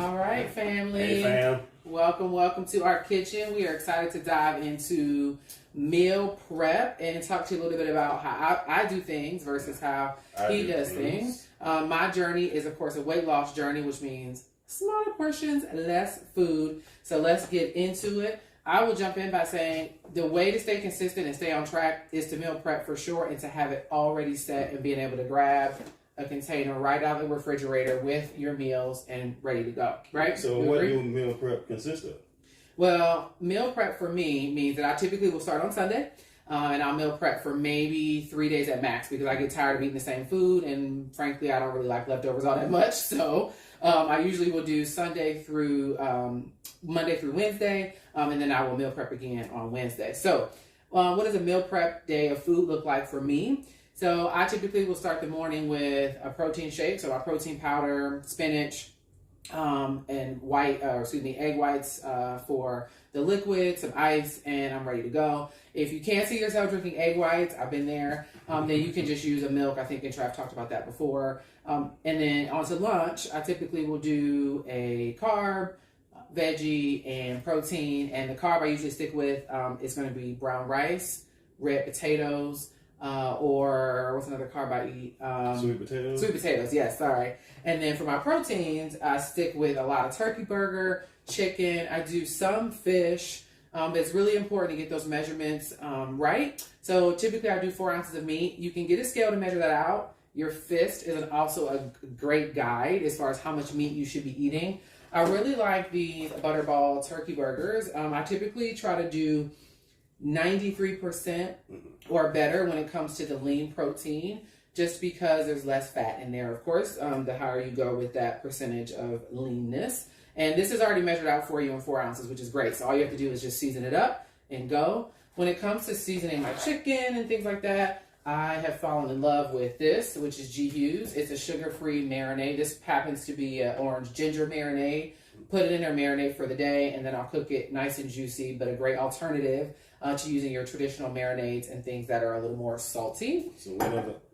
All right, family. Hey, fam. Welcome to our kitchen. We are excited to dive into meal prep and talk to you a little bit about how I do things versus how he does things. My journey is, of course, a weight loss journey, which means smaller portions, less food. So let's get into it. I will jump in by saying the way to stay consistent and stay on track is to meal prep for sure and to have it already set and being able to grab a container right out of the refrigerator with your meals and ready to go, right? So what do meal prep consist of? Well, meal prep for me means that I typically will start on Sunday and I'll meal prep for maybe 3 days at max because I get tired of eating the same food and frankly, I don't really like leftovers all that much. So I usually will do Monday through Wednesday and then I will meal prep again on Wednesday. So what does a meal prep day of food look like for me? So I typically will start the morning with a protein shake. So our protein powder, spinach, and egg whites for the liquid, some ice, and I'm ready to go. If you can't see yourself drinking egg whites, I've been there, then you can just use a milk. I think Trav talked about that before. And then on to lunch, I typically will do a carb, veggie, and protein. And the carb I usually stick with is going to be brown rice, red potatoes, or what's another carb I eat? Sweet potatoes. Sweet potatoes, yes, sorry. And then for my proteins, I stick with a lot of turkey burger, chicken. I do some fish. But it's really important to get those measurements right. So typically I do 4 ounces of meat. You can get a scale to measure that out. Your fist is also a great guide as far as how much meat you should be eating. I really like these Butterball turkey burgers. I typically try to do 93% or better when it comes to the lean protein, just because there's less fat in there, of course, the higher you go with that percentage of leanness. And this is already measured out for you in 4 ounces, which is great. So all you have to do is just season it up and go. When it comes to seasoning my chicken and things like that, I have fallen in love with this, which is G Hughes. It's a sugar-free marinade. This happens to be an orange ginger marinade. Put it in there, marinate for the day, and then I'll cook it nice and juicy, but a great alternative to using your traditional marinades and things that are a little more salty. So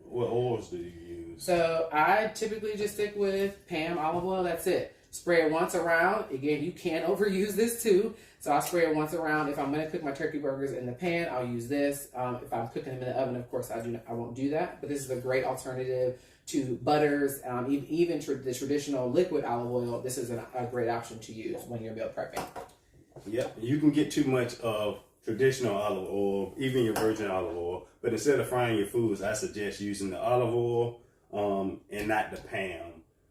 what oils do you use? So I typically just stick with Pam olive oil. That's it. Spray it once around. Again, you can overuse this too. So I'll spray it once around. If I'm going to cook my turkey burgers in the pan, I'll use this. If I'm cooking them in the oven, of course, I won't do that. But this is a great alternative to butters, even the traditional liquid olive oil. This is a great option to use when you're meal prepping. Yep, you can get too much of traditional olive oil, even your virgin olive oil. But instead of frying your foods, I suggest using the olive oil and not the Pam.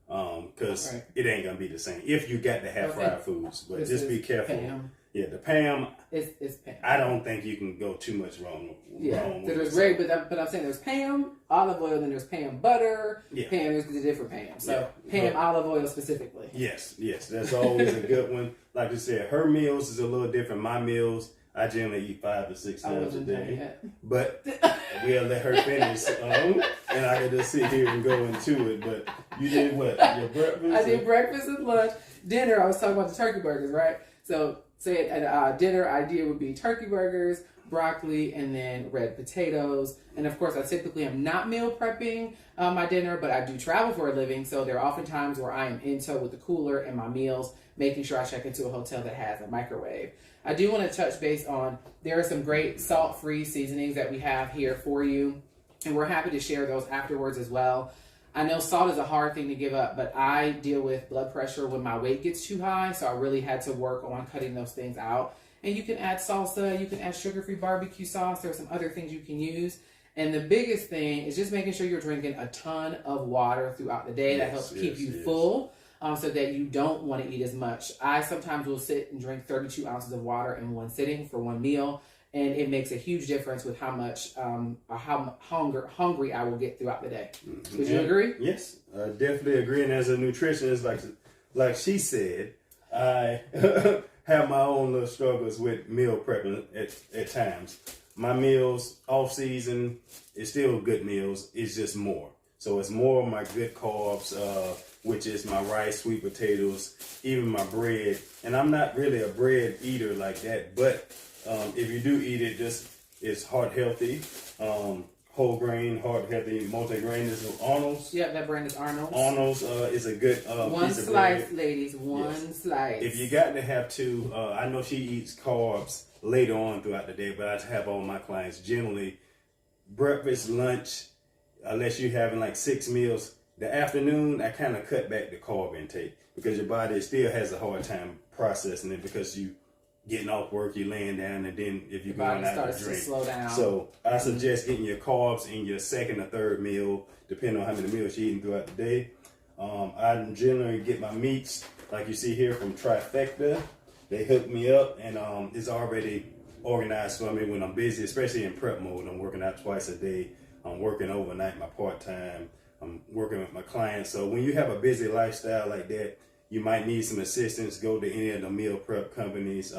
Because it ain't gonna be the same if you got to have fried foods. But just be careful. Pam. Yeah, the Pam. It's Pam. I don't think you can go too much wrong. Yeah, so there's but I'm saying there's Pam olive oil, then there's Pam butter. Yeah. Pam, there's the different Pam. So Pam olive oil specifically. Yes, that's always a good one. Like I said, her meals is a little different. My meals, I generally eat 5 to 6 times a day. But we'll let her finish. And I can just sit here and go into it. But you did what? Your breakfast? I did breakfast and lunch. Dinner, I was talking about the turkey burgers, right? So say at dinner, idea would be turkey burgers, broccoli, and then red potatoes. And of course, I typically am not meal prepping my dinner, but I do travel for a living. So there are often times where I am in tow with the cooler and my meals, making sure I check into a hotel that has a microwave. I do want to touch base on, there are some great salt-free seasonings that we have here for you, and we're happy to share those afterwards as well. I know salt is a hard thing to give up, but I deal with blood pressure when my weight gets too high, so I really had to work on cutting those things out. And you can add salsa, you can add sugar-free barbecue sauce, there are some other things you can use. And the biggest thing is just making sure you're drinking a ton of water throughout the day. That helps keep you full. So that you don't want to eat as much. I sometimes will sit and drink 32 ounces of water in one sitting for one meal, and it makes a huge difference with how much, how hungry I will get throughout the day. Would you agree? Yes, I definitely agree. And as a nutritionist, like she said, I have my own little struggles with meal prepping at times. My meals off season is still good meals. It's just more. So it's more of my good carbs, which is my rice, sweet potatoes, even my bread. And I'm not really a bread eater like that, but if you do eat it, it's heart healthy, whole whole grain, heart healthy, multi-grain. This is Arnold's. Yep, that brand is Arnold's. Arnold's is a good one piece of slice, bread. ladies. One slice. If you got to have two, I know she eats carbs later on throughout the day, but I have all my clients generally breakfast, lunch, unless you're having like 6 meals. The afternoon, I kind of cut back the carb intake because your body still has a hard time processing it because you getting off work, you laying down, and then if you're going out to drink. To slow down. So I suggest getting your carbs in your second or third meal, depending on how many meals you're eating throughout the day. I generally get my meats, like you see here, from Trifecta. They hook me up, and it's already organized for me when I'm busy, especially in prep mode. I'm working out twice a day. I'm working overnight, my part-time. I'm working with my clients. So when you have a busy lifestyle like that, you might need some assistance. Go to any of the meal prep companies.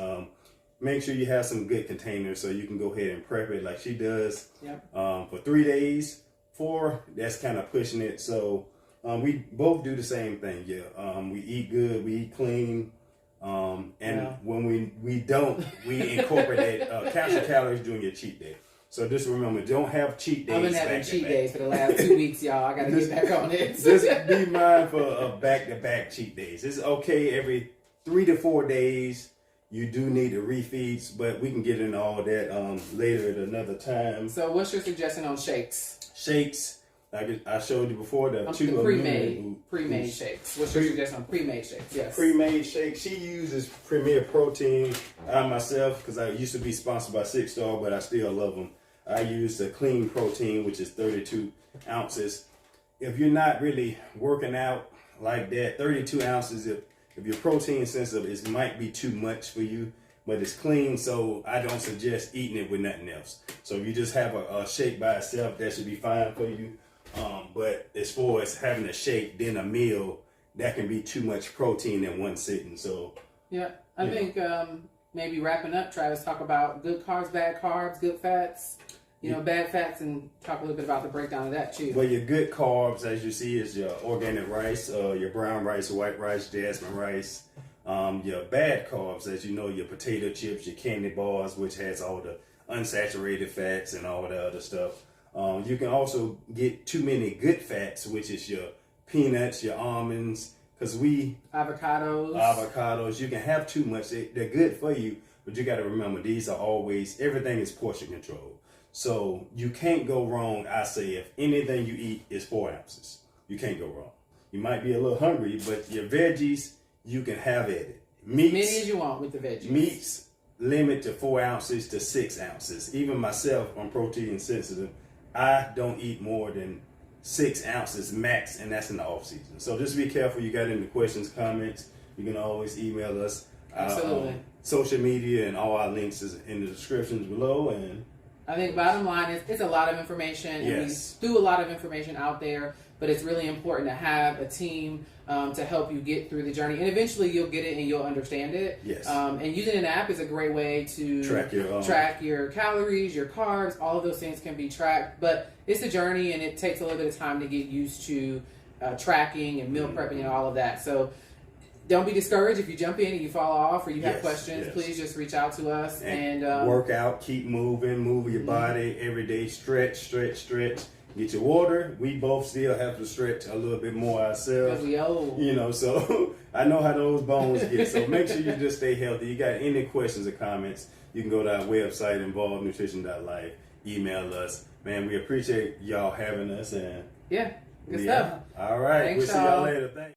Make sure you have some good containers so you can go ahead and prep it like she does. Yep. For 3 days. 4, that's kind of pushing it. So we both do the same thing. Yeah. We eat good. We eat clean. When we don't, we incorporate capture calories during your cheat day. So just remember, don't have cheat days. I've been having cheat days for the last 2 weeks, y'all. I got to get back on it. Just be mindful of back-to-back cheat days. It's okay every 3 to 4 days. You do need the refeeds, but we can get into all that later at another time. So what's your suggestion on shakes? Shakes, like I showed you before, the pre-made shakes. What's your suggestion on pre-made shakes? Yes. Pre-made shakes. She uses Premier Protein. I myself, because I used to be sponsored by 6 Star, but I still love them. I use the clean protein, which is 32 ounces. If you're not really working out like that, 32 ounces, if you're protein sensitive, it might be too much for you, but it's clean, so I don't suggest eating it with nothing else. So if you just have a shake by itself, that should be fine for you. But as far as having a shake, then a meal, that can be too much protein in one sitting. So yeah, I think maybe wrapping up, Travis, talk about good carbs, good fats. Bad fats, and talk a little bit about the breakdown of that too. Well, your good carbs, as you see, is your organic rice, your brown rice, white rice, jasmine rice. Your bad carbs, as you know, your potato chips, your candy bars, which has all the unsaturated fats and all the other stuff. You can also get too many good fats, which is your peanuts, your almonds, because avocados. You can have too much. They're good for you, but you got to remember, these are always, everything is portion control. So you can't go wrong, I say, if anything you eat is 4 ounces. You can't go wrong. You might be a little hungry, but your veggies, you can have at it. Meats, many as you want with the veggies. Meats, limit to 4 ounces to 6 ounces. Even myself, I'm protein sensitive. I don't eat more than 6 ounces max, and that's in the off season. So just be careful. You got any questions, comments, you can always email us. Absolutely. Social media and all our links is in the descriptions below. And I think bottom line is it's a lot of information. Yes. And we do a lot of information out there, but it's really important to have a team to help you get through the journey. And eventually you'll get it and you'll understand it. Yes. And using an app is a great way to track your calories, your carbs, all of those things can be tracked. But it's a journey and it takes a little bit of time to get used to tracking and meal prepping and all of that. So don't be discouraged if you jump in and you fall off or you have questions. Yes. Please just reach out to us and work out, keep moving, move your body every day, stretch. Get your water. We both still have to stretch a little bit more ourselves. Because we old. So I know how those bones get. So make sure you just stay healthy. You got any questions or comments, you can go to our website, involvednutrition.life. Email us. Man, we appreciate y'all having us. And good stuff. All right. Thanks, we'll see y'all later. Thanks.